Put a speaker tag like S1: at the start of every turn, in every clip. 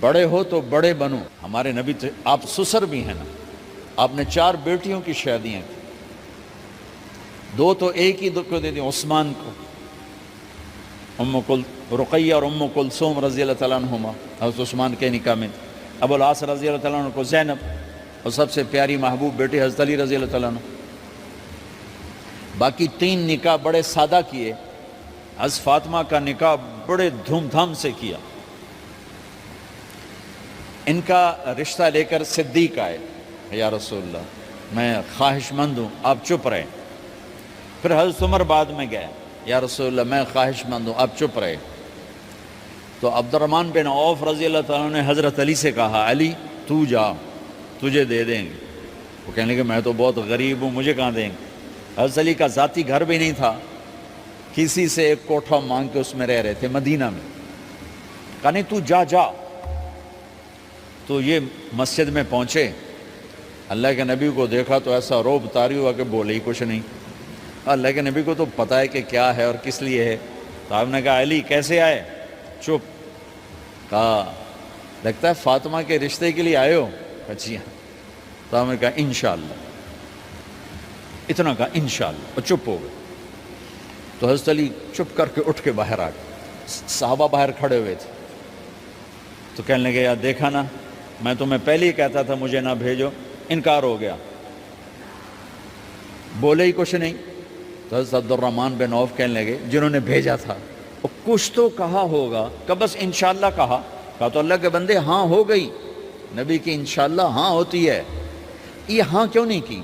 S1: بڑے ہو تو بڑے بنو. ہمارے نبی تو آپ سسر بھی ہیں نا, آپ نے 4 بیٹیوں کی شادیاں کی, 2 تو ایک ہی کو دے دیں عثمان کو, رقیہ اور ام کلثوم رضی اللہ تعالیٰ عنہما حضرت عثمان کے نکاح میں, ابو العاص رضی اللہ تعالیٰ عنہ کو زینب, اور سب سے پیاری محبوب بیٹی حضرت علی رضی اللہ تعالیٰ عنہ. باقی 3 نکاح بڑے سادہ کیے, حضرت فاطمہ کا نکاح بڑے دھوم دھام سے کیا. ان کا رشتہ لے کر صدیق آئے, یا رسول اللہ میں خواہش مند ہوں, آپ چپ رہے. پھر حضرت عمر بعد میں گئے, یا رسول اللہ میں خواہش مند ہوں, آپ چپ رہے. تو عبد الرحمن بن عوف رضی اللہ تعالیٰ نے حضرت علی سے کہا, علی تو جا, تجھے دے دیں گے. وہ کہنے لگے میں تو بہت غریب ہوں, مجھے کہاں دیں گے. حضرت علی کا ذاتی گھر بھی نہیں تھا, کسی سے ایک کوٹھا مانگ کے اس میں رہ رہے تھے مدینہ میں. کہا نہیں تو جا جا. تو یہ مسجد میں پہنچے, اللہ کے نبی کو دیکھا تو ایسا روب طاری ہوا کہ بولے ہی کچھ نہیں. اللہ کے نبی کو تو پتہ ہے کہ کیا ہے اور کس لیے ہے. تو آپ نے کہا علی کیسے آئے؟ چپ. کہا لگتا ہے فاطمہ کے رشتے کے لیے آئے ہو. جی ہاں. تو آپ نے کہا انشاءاللہ, اتنا کہا انشاءاللہ, اور چپ ہو گئے. تو حضرت علی چپ کر کے اٹھ کے باہر آ گئے. صحابہ باہر کھڑے ہوئے تھے. تو کہنے لگے, یار دیکھا نا, میں تمہیں پہلے ہی کہتا تھا مجھے نہ بھیجو, انکار ہو گیا, بولے ہی کچھ نہیں. تو حضرت عبد الرحمن بن عوف کہنے لگے جنہوں نے بھیجا تھا, وہ کچھ تو کہا ہوگا, کہ بس انشاءاللہ کہا. کہا تو اللہ کے بندے ہاں ہو گئی, نبی کی انشاءاللہ ہاں ہوتی ہے, یہ ہاں کیوں نہیں کی؟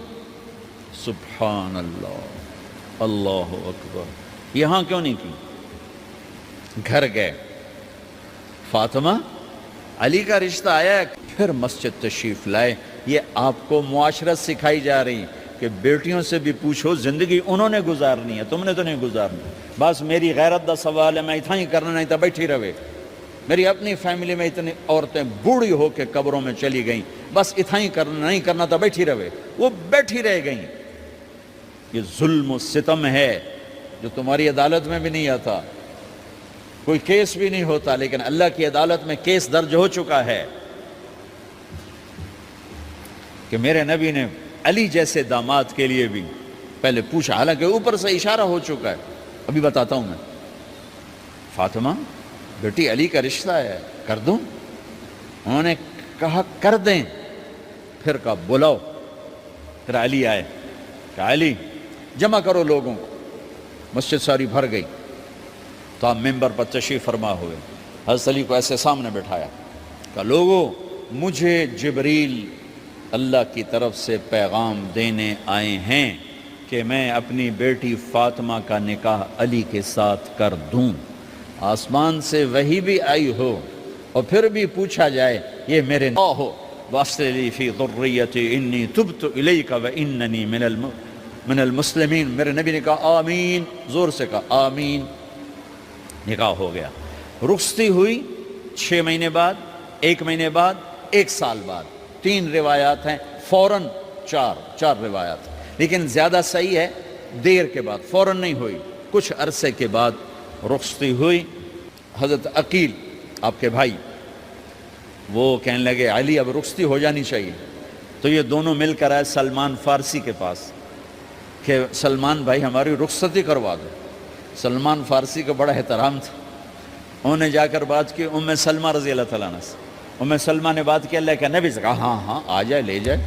S1: سبحان اللہ, اللہ اکبر, یہ ہاں کیوں نہیں کی؟ گھر گئے, فاطمہ علی کا رشتہ آیا ہے, پھر مسجد تشریف لائے. یہ آپ کو معاشرت سکھائی جا رہی کہ بیٹیوں سے بھی پوچھو, زندگی انہوں نے گزارنی ہے, تم نے تو نہیں گزارنی. بس میری غیرت دا سوال ہے, میں اتنا ہی کرنا, نہیں تو بیٹھی رہے. میری اپنی فیملی میں اتنی عورتیں بوڑھی ہو کے قبروں میں چلی گئیں, بس اتنا ہی کرنا, نہیں کرنا تو بیٹھی رہے. وہ بیٹھی رہ گئیں. یہ ظلم و ستم ہے جو تمہاری عدالت میں بھی نہیں آتا, کوئی کیس بھی نہیں ہوتا, لیکن اللہ کی عدالت میں کیس درج ہو چکا ہے کہ میرے نبی نے علی جیسے داماد کے لیے بھی پہلے پوچھا, حالانکہ اوپر سے اشارہ ہو چکا ہے. ابھی بتاتا ہوں میں. فاطمہ بیٹی علی کا رشتہ ہے, کر دوں؟ انہوں نے کہا کر دیں. پھر کہا بلاؤ. پھر علی آئے, کہا علی جمع کرو لوگوں کو. مسجد ساری بھر گئی. تو آپ ممبر پر تشریف فرما ہوئے. حضرت علی کو ایسے سامنے بٹھایا, کہا لوگوں مجھے جبریل اللہ کی طرف سے پیغام دینے آئے ہیں کہ میں اپنی بیٹی فاطمہ کا نکاح علی کے ساتھ کر دوں. آسمان سے وحی بھی آئی ہو اور پھر بھی پوچھا جائے یہ میرے ہو, واسلی فی ذریتی انی تبت الیک و اننی من المسلمین. میرے نبی نے کہا آمین, زور سے کہا آمین. نکاح ہو گیا. رخصتی ہوئی 6 مہینے بعد, 1 مہینے بعد, 1 سال بعد. 3 روایات ہیں, فوراً 4 روایات, لیکن زیادہ صحیح ہے دیر کے بعد, فوراً نہیں ہوئی, کچھ عرصے کے بعد رخصتی ہوئی. حضرت عقیل آپ کے بھائی وہ کہنے لگے علی اب رخصتی ہو جانی چاہیے. تو یہ دونوں مل کر آئے سلمان فارسی کے پاس کہ سلمان بھائی ہماری رخصتی کروا دو. سلمان فارسی کا بڑا احترام تھا, انہوں نے جا کر بات کی ام سلمہ رضی اللہ تعالیٰ عنہ سے. ام سلمہ نے بات کی اللہ کے نبی سے, کہا ہاں آ جائے, لے جائے,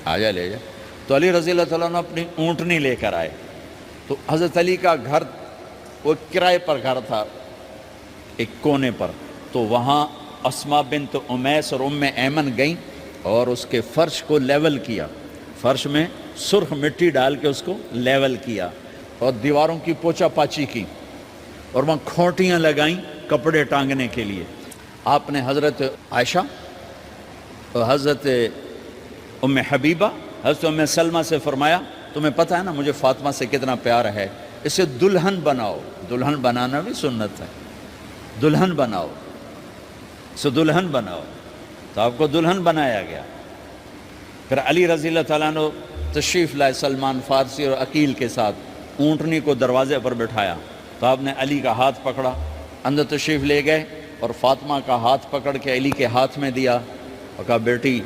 S1: آ جائے لے جائے. تو علی رضی اللہ تعالیٰ عنہ اپنی اونٹنی لے کر آئے. تو حضرت علی کا گھر وہ کرائے پر گھر تھا ایک کونے پر, تو وہاں اسماء بنت امیس اور ام ایمن گئیں اور اس کے فرش کو لیول کیا, فرش میں سرخ مٹی ڈال کے اس کو لیول کیا اور دیواروں کی پوچا پاچی کی, اور وہاں کھوٹیاں لگائیں کپڑے ٹانگنے کے لیے. آپ نے حضرت عائشہ, حضرت ام حبیبہ, حضرت ام سلمہ سے فرمایا تمہیں پتہ ہے نا مجھے فاطمہ سے کتنا پیار ہے, اسے دلہن بناؤ. دلہن بنانا بھی سنت ہے, دلہن بناؤ, اسے دلہن بناؤ. تو آپ کو دلہن بنایا گیا. پھر علی رضی اللہ تعالیٰ عنہ تشریف لائے سلمان فارسی اور عقیل کے ساتھ, اونٹنی کو دروازے پر بٹھایا. تو آپ نے علی کا ہاتھ پکڑا, اندر تشریف لے گئے. اور فاطمہ کا ہاتھ پکڑ کے علی کے ہاتھ میں دیا اور کہا بیٹی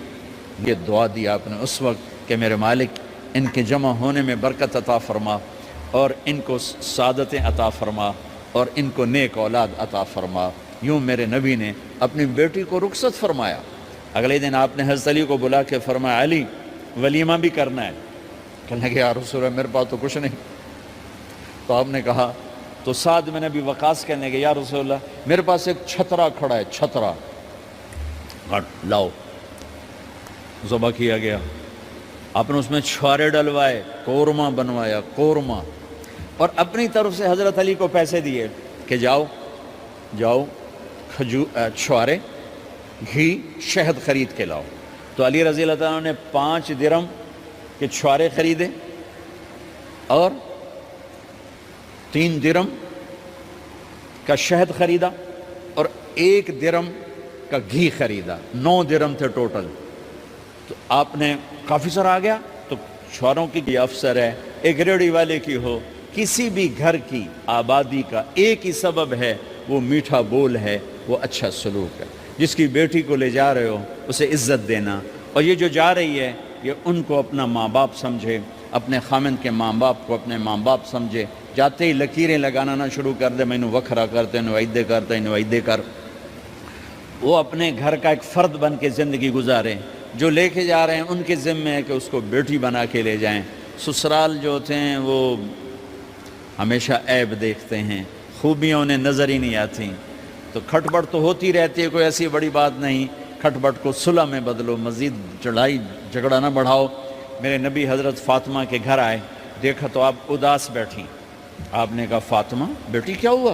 S1: یہ دعا دیا آپ نے اس وقت کہ میرے مالک ان کے جمع ہونے میں برکت عطا فرما اور ان کو سعادتیں عطا فرما اور ان کو نیک اولاد عطا فرما. یوں میرے نبی نے اپنی بیٹی کو رخصت فرمایا. اگلے دن آپ نے حضرت علی کو بلا کے فرمایا علی ولیمہ بھی کرنا ہے. کہنے لگے یا رسول اللہ میرے پاس تو کچھ نہیں. تو آپ نے کہا تو سعد بن ابی وقاص کہنے لگے یا رسول اللہ میرے پاس ایک چھترا کھڑا ہے, چھترا لاؤ. ذبح کیا گیا. آپ نے اس میں چھوارے ڈلوائے, قورمہ بنوایا, قورمہ, اور اپنی طرف سے حضرت علی کو پیسے دیے کہ جاؤ چھوارے, گھی, شہد خرید کے لاؤ. تو علی رضی اللہ تعالیٰ نے 5 درم کے چھوارے خریدے اور 3 درم کا شہد خریدا اور 1 درم کا گھی خریدا. 9 درم تھے ٹوٹل. تو آپ نے کافی سارا آ گیا. تو چھواروں کی افسر ہے, ایک ریڑھی والے کی ہو, کسی بھی گھر کی آبادی کا ایک ہی سبب ہے, وہ میٹھا بول ہے, وہ اچھا سلوک ہے. جس کی بیٹی کو لے جا رہے ہو اسے عزت دینا, اور یہ جو جا رہی ہے یہ ان کو اپنا ماں باپ سمجھے, اپنے خامند کے ماں باپ کو اپنے ماں باپ سمجھے. جاتے ہی لکیریں لگانا نہ شروع کر دے, میں انہوں وکھرا کرتے انہوں ایدے کرتے انہوں ایدے کر. وہ اپنے گھر کا ایک فرد بن کے زندگی گزاریں. جو لے کے جا رہے ہیں ان کے ذمہ ہے کہ اس کو بیٹی بنا کے لے جائیں. سسرال جو ہوتے ہیں وہ ہمیشہ عیب دیکھتے ہیں, خوبیاں انہیں نظر ہی نہیں آتی. تو کھٹ بٹ تو ہوتی رہتی ہے, کوئی ایسی بڑی بات نہیں. کھٹ بٹ کو صلح میں بدلو, مزید چڑھائی جھگڑا نہ بڑھاؤ. میرے نبی حضرت فاطمہ کے گھر آئے, دیکھا تو آپ اداس بیٹھی. آپ نے کہا فاطمہ بیٹی کیا ہوا؟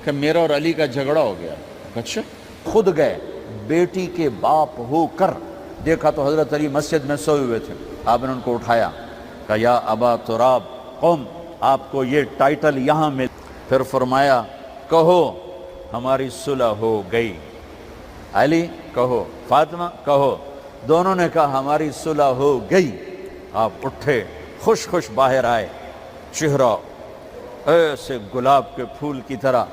S1: کہ میرا اور علی کا جھگڑا ہو گیا. اچھا. خود گئے بیٹی کے باپ ہو کر, دیکھا تو حضرت علی مسجد میں سوئے ہوئے تھے. آپ نے ان کو اٹھایا, کہا یا ابا تراب قوم, آپ کو یہ ٹائٹل یہاں مل. پھر فرمایا کہو ہماری صلح ہو گئی. علی کہو, فاطمہ کہو. دونوں نے کہا ہماری صلح ہو گئی. آپ اٹھے, خوش خوش باہر آئے, چہرہ ایسے گلاب کے پھول کی طرح.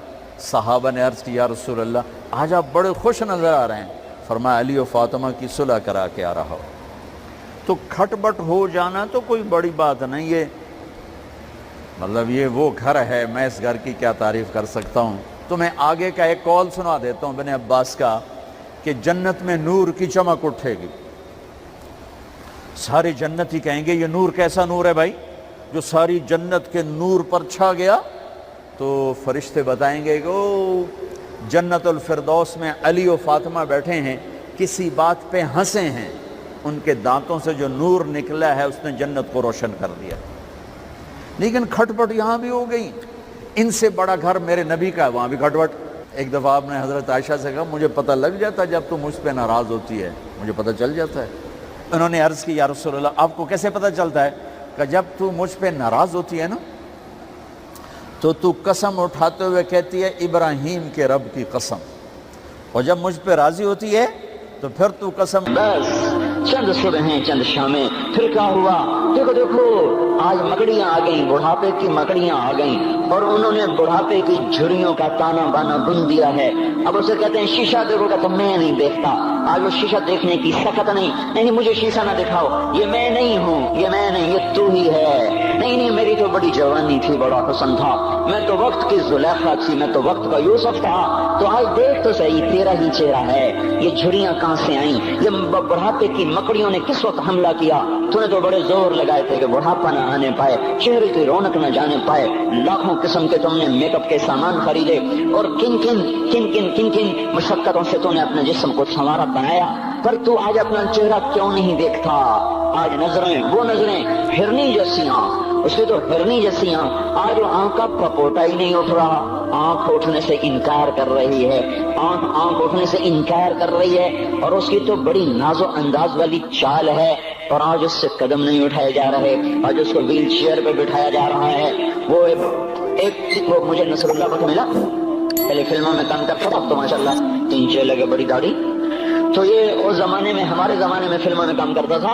S1: صحابہ نے عرض کی یا رسول اللہ آج آپ بڑے خوش نظر آ رہے ہیں. فرمایا علی و فاطمہ کی صلح کرا کے آ رہا ہو. تو کھٹ بٹ ہو جانا تو کوئی بڑی بات نہیں ہے, مطلب یہ وہ گھر ہے, میں اس گھر کی کیا تعریف کر سکتا ہوں. تو میں آگے کا ایک قول سنا دیتا ہوں ابن عباس کا, کہ جنت میں نور کی چمک اٹھے گی. سارے جنتی کہیں گے یہ نور کیسا نور ہے بھائی جو ساری جنت کے نور پر چھا گیا؟ تو فرشتے بتائیں گے کہ او جنت الفردوس میں علی و فاطمہ بیٹھے ہیں, کسی بات پہ ہنسے ہیں, ان کے دانتوں سے جو نور نکلا ہے اس نے جنت کو روشن کر دیا. لیکن کھٹ پٹ یہاں بھی ہو گئی. ان سے بڑا گھر میرے نبی کا ہے, وہاں بھی کھٹ پٹ. ایک دفعہ آپ نے حضرت عائشہ سے کہا مجھے پتہ لگ جاتا جب تو مجھ پہ ناراض ہوتی ہے, مجھے پتہ چل جاتا ہے. انہوں نے عرض کی یا رسول اللہ آپ کو کیسے پتہ چلتا ہے؟ کہ جب تو مجھ پہ ناراض ہوتی ہے نا تو قسم اٹھاتے ہوئے کہتی ہے ابراہیم کے رب کی قسم, اور جب مجھ پہ راضی ہوتی ہے تو پھر تو قسم. بس
S2: چند صبحیں چند شامیں, پھر کیا ہوا؟ دیکھو دیکھو آج مکڑیاں آ گئیں, بڑھاپے کی مکڑیاں آ گئیں, اور انہوں نے بڑھاپے کی جھریوں کا تانا بانا بن دیا ہے. اب اسے کہتے ہیں شیشہ دیکھو گا تو میں نہیں دیکھتا. آج وہ شیشہ دیکھنے کی سخت نہیں مجھے شیشہ نہ دکھاؤ, یہ میں نہیں ہوں, یہ میں نہیں, یہ تو ہی ہے. نہیں میری تو بڑی جوانی تھی, بڑا حسن تھا, میں تو وقت کی زلیخا تھی, میں تو وقت کا یوسف تھا. تو آج دیکھ تو صحیح تیرا ہی چہرہ ہے. یہ جھریاں کہاں سے آئیں؟ یہ بڑھاپے کی مکڑیوں نے کس وقت حملہ کیا؟ تو نے تو بڑے زور لگائے تھے کہ بڑھاپا نہ آنے پائے, چہرے کی رونق نہ جانے پائے. لاکھوں قسم کے تم نے میک اپ کے سامان خریدے, اور کن مشقتوں سے تو نے اپنے جسم کو سنوارا بنایا, پر تو آج اپنا چہرہ کیوں نہیں دیکھتا؟ آج نظریں وہ نظریں ہرنی جیسیاں, اس کے تو ہرنی جیسیاں. آج وہ آنکھ کا پپوٹا ہی نہیں اٹھ رہا, آنکھ اٹھنے سے انکار کر رہی ہے, آنکھ اٹھنے سے انکار کر رہی ہے, اور اس کی تو بڑی ناز و انداز والی چال ہے, اور آج اس سے قدم نہیں اٹھائے جا رہے, آج اس کو ویل چیئر پہ بٹھایا جا رہا ہے. وہ مجھے نصر اللہ کو ملا, پہلے فلموں میں کام کرتا تھا, تو ماشاءاللہ 3 چیلے لگے, بڑی داڑھی. تو یہ اس زمانے میں, ہمارے زمانے میں فلموں میں کام کرتا تھا,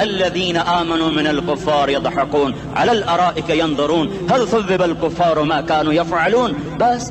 S3: الذين آمنوا من الكفار يضحكون على الأرائك ينظرون هل ثوب الكفار ما كانوا يفعلون. بس